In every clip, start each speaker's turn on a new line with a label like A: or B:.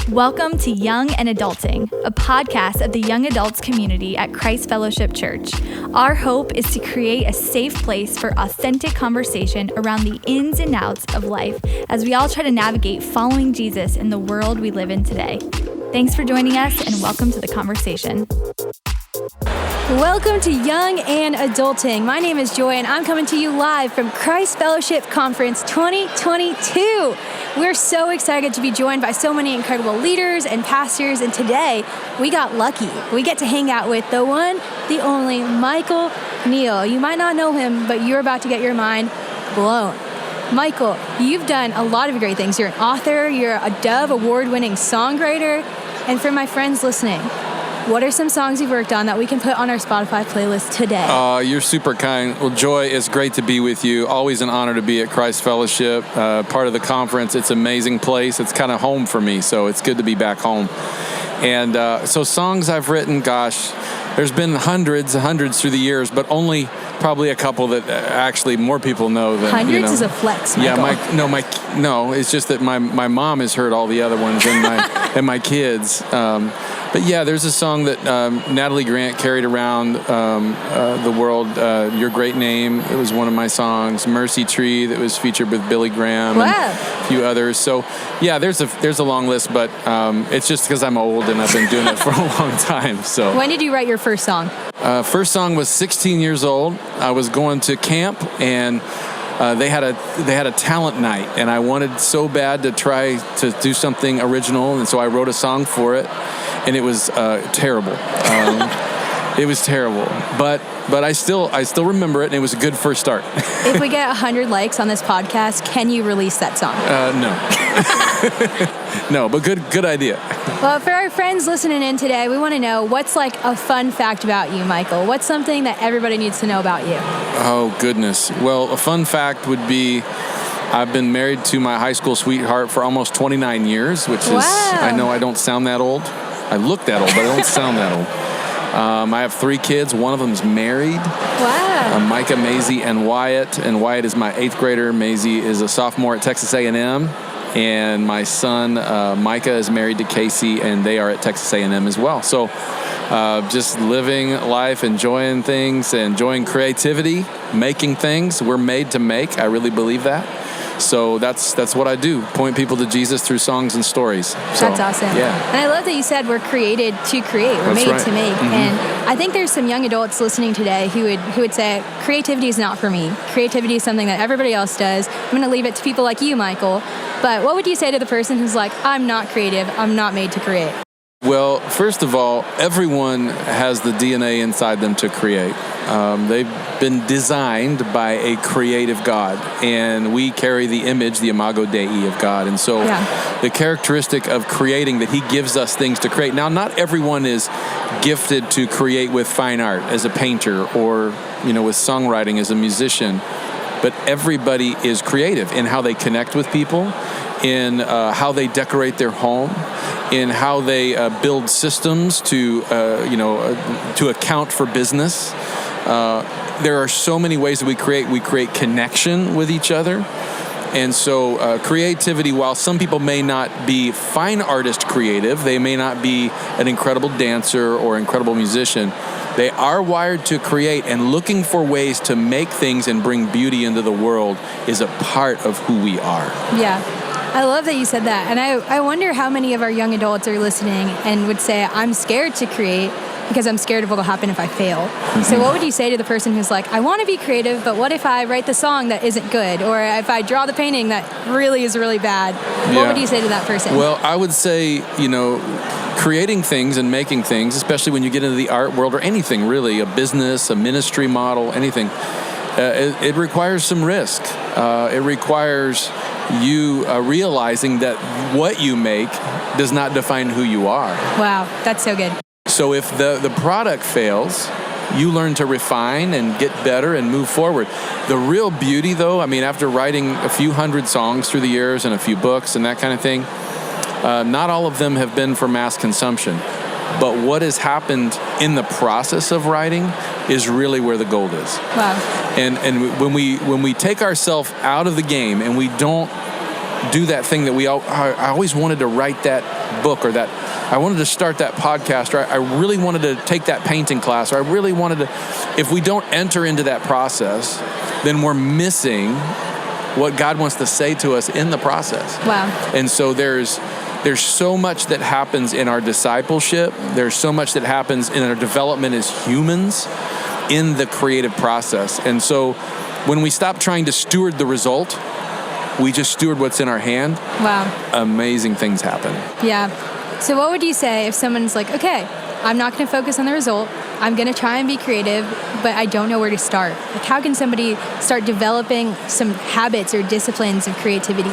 A: Welcome to Young and Adulting, a podcast of the young adults community at Christ Fellowship Church. Our hope is to create a safe place for authentic conversation around the ins and outs of life as we all try to navigate following Jesus in the world we live in today. Thanks for joining us and welcome to the conversation.
B: Welcome to Young and Adulting. My name is Joy and I'm coming to you live from Christ Fellowship Conference 2022. We're so excited to be joined by so many incredible leaders and pastors, and today we got lucky. We get to hang out with the one, the only Michael Neale. You might not know him, but you're about to get your mind blown. Michael, you've done a lot of great things. You're an author, you're a Dove award-winning songwriter, and for my friends listening, what are some songs you've worked on that we can put on our Spotify playlist today?
C: You're super kind. Well, Joy, it's great to be with you. Always an honor to be at Christ Fellowship, part of the conference. It's an amazing place. It's kind of home for me, so it's good to be back home. And so songs I've written, gosh, there's been hundreds through the years, but only probably a couple that actually more people know than
B: Hundreds is a flex, Michael.
C: Yeah, it's just that my mom has heard all the other ones and my kids. But yeah, there's a song that Natalie Grant carried around the world, Your Great Name. It was one of my songs. Mercy Tree, that was featured with Billy Graham and a few others. So yeah, there's a long list, but it's just because I'm old and I've been doing it for a long time. So
B: when did you write your first song?
C: First song was 16 years old. I was going to camp and they had a talent night, and I wanted so bad to try to do something original, and so I wrote a song for it, and it was terrible. It was terrible, but I still remember it, and it was a good first start.
B: If we get 100 likes on this podcast, can you release that song?
C: No. No, but good idea.
B: Well, for our friends listening in today, we want to know what's like a fun fact about you, Michael. What's something that everybody needs to know about you?
C: Oh, goodness. Well, a fun fact would be I've been married to my high school sweetheart for almost 29 years, which is, I know I don't sound that old. I look that old, but I don't sound that old. I have 3 kids. One of them's married.
B: Wow.
C: Micah, Maisie, and Wyatt. And Wyatt is my 8th grader. Maisie is a sophomore at Texas A&M. And my son, Micah, is married to Casey, and they are at Texas A&M as well. So just living life, enjoying things, enjoying creativity, making things. We're made to make. I really believe that. So that's what I do, point people to Jesus through songs and stories. So,
B: that's awesome.
C: Yeah.
B: And I love that you said we're created to create. We're made to make. Mm-hmm. And I think there's some young adults listening today who would say, creativity is not for me. Creativity is something that everybody else does. I'm going to leave it to people like you, Michael. But what would you say to the person who's like, I'm not creative, I'm not made to create?
C: Well, first of all, everyone has the DNA inside them to create. They've been designed by a creative God, and we carry the image, the imago Dei of God. And so the characteristic of creating, that he gives us things to create. Now, not everyone is gifted to create with fine art as a painter or, with songwriting as a musician, but everybody is creative in how they connect with people, in how they decorate their home, in how they build systems to account for business. There are so many ways that we create. We create connection with each other. And so creativity, while some people may not be fine artist creative, they may not be an incredible dancer or incredible musician, they are wired to create, and looking for ways to make things and bring beauty into the world is a part of who we are. Yeah.
B: I love that you said that. And I wonder how many of our young adults are listening and would say, I'm scared to create because I'm scared of what will happen if I fail. Mm-hmm. So what would you say to the person who's like, I want to be creative, but what if I write the song that isn't good? Or if I draw the painting that really is really bad? What would you say to that person?
C: Well, I would say, creating things and making things, especially when you get into the art world or anything really, a business, a ministry model, anything, it requires some risk. It requires you realizing that what you make does not define who you are.
B: Wow, that's so good.
C: So if the product fails, you learn to refine and get better and move forward. The real beauty, though, after writing a few hundred songs through the years and a few books and that kind of thing, not all of them have been for mass consumption. But what has happened in the process of writing is really where the gold is.
B: Wow.
C: And when we take ourselves out of the game and we don't do that thing that I always wanted to write that book, or that I wanted to start that podcast, or I really wanted to take that painting class, or I really wanted to. If we don't enter into that process, then we're missing what God wants to say to us in the process.
B: Wow.
C: And so there's so much that happens in our discipleship. There's so much that happens in our development as humans in the creative process. And so when we stop trying to steward the result, we just steward what's in our hand.
B: Wow.
C: Amazing things happen.
B: Yeah. So what would you say if someone's like, okay, I'm not going to focus on the result. I'm going to try and be creative, but I don't know where to start. Like, how can somebody start developing some habits or disciplines of creativity?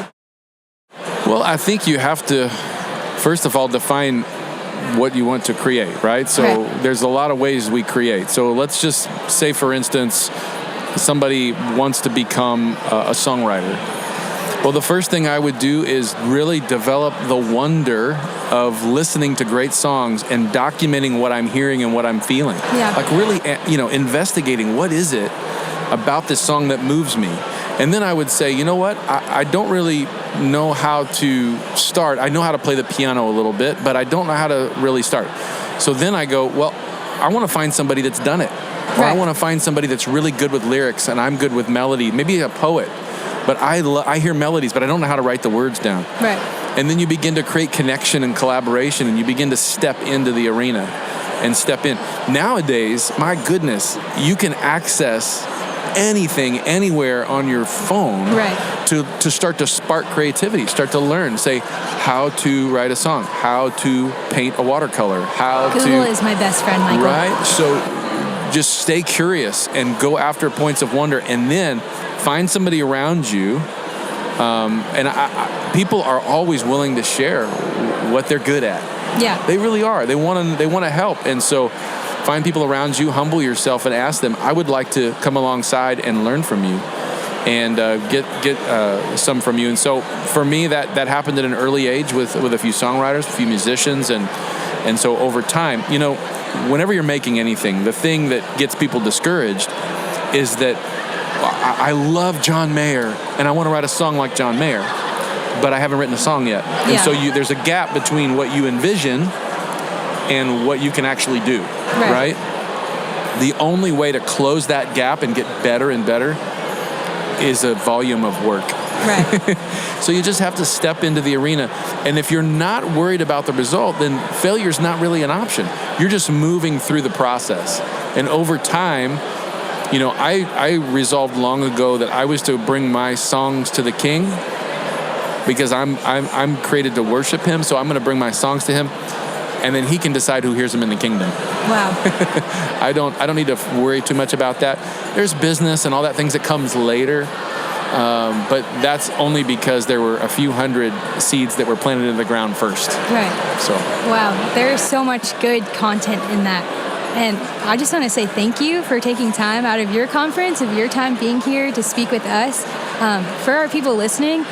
C: Well, I think you have to, first of all, define what you want to create, right? So There's a lot of ways we create. So let's just say, for instance, somebody wants to become a songwriter. Well, the first thing I would do is really develop the wonder of listening to great songs and documenting what I'm hearing and what I'm feeling.
B: Yeah.
C: Like really, investigating what is it about this song that moves me. And then I would say, you know what? I don't really know how to start. I know how to play the piano a little bit, but I don't know how to really start. So then I go, well, I want to find somebody that's done it. Or I want to find somebody that's really good with lyrics and I'm good with melody, maybe a poet. But I hear melodies, but I don't know how to write the words down.
B: Right.
C: And then you begin to create connection and collaboration, and you begin to step into the arena and step in. Nowadays, my goodness, you can access anything, anywhere on your phone to start to spark creativity, start to learn, say how to write a song, how to paint a watercolor,
B: Google is my best friend, Michael.
C: Right? So just stay curious and go after points of wonder, and then find somebody around you. People are always willing to share what they're good at.
B: Yeah.
C: They really are. They want to help. And so find people around you, humble yourself, and ask them, I would like to come alongside and learn from you and get some from you. And so for me, that happened at an early age with a few songwriters, a few musicians. And so over time, whenever you're making anything, the thing that gets people discouraged is that I love John Mayer and I want to write a song like John Mayer, but I haven't written a song yet. Yeah. And so there's a gap between what you envision and what you can actually do, right? The only way to close that gap and get better and better is a volume of work.
B: Right.
C: So you just have to step into the arena. And if you're not worried about the result, then failure's not really an option. You're just moving through the process. And over time, I resolved long ago that I was to bring my songs to the King, because I'm created to worship him. So I'm going to bring my songs to him, and then he can decide who hears them in the kingdom.
B: Wow.
C: I don't need to worry too much about that. There's business and all that things that comes later. But that's only because there were a few hundred seeds that were planted in the ground first.
B: Right.
C: So. Wow.
B: There's so much good content in that. And I just want to say thank you for taking time out of your conference, of your time being here to speak with us. For our people listening,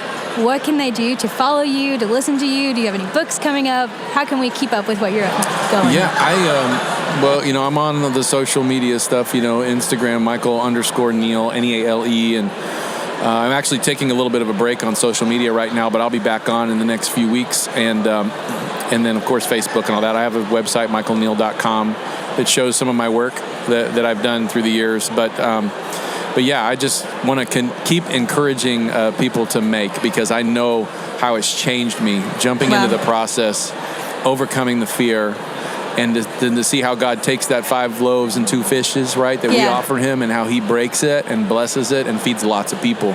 B: what can they do to follow you, to listen to you? Do you have any books coming up? How can we keep up with what you're going?
C: Yeah, I'm on the social media stuff, Instagram, Michael_Neale, Neale. And I'm actually taking a little bit of a break on social media right now, but I'll be back on in the next few weeks. And then, of course, Facebook and all that. I have a website, michaelneale.com, that shows some of my work that I've done through the years. But yeah, I just want to keep encouraging people to make, because I know how it's changed me, jumping into the process, overcoming the fear, and then to see how God takes that 5 loaves and 2 fishes, right, that we offer him, and how he breaks it and blesses it and feeds lots of people.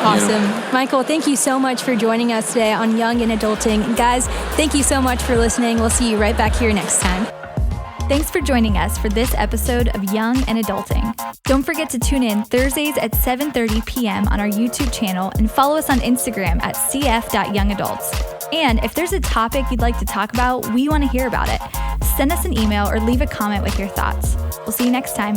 B: Awesome. Michael, thank you so much for joining us today on Young and Adulting. And guys, thank you so much for listening. We'll see you right back here next time.
A: Thanks for joining us for this episode of Young and Adulting. Don't forget to tune in Thursdays at 7:30 p.m. on our YouTube channel, and follow us on Instagram at cf.youngadults. And if there's a topic you'd like to talk about, we want to hear about it. Send us an email or leave a comment with your thoughts. We'll see you next time.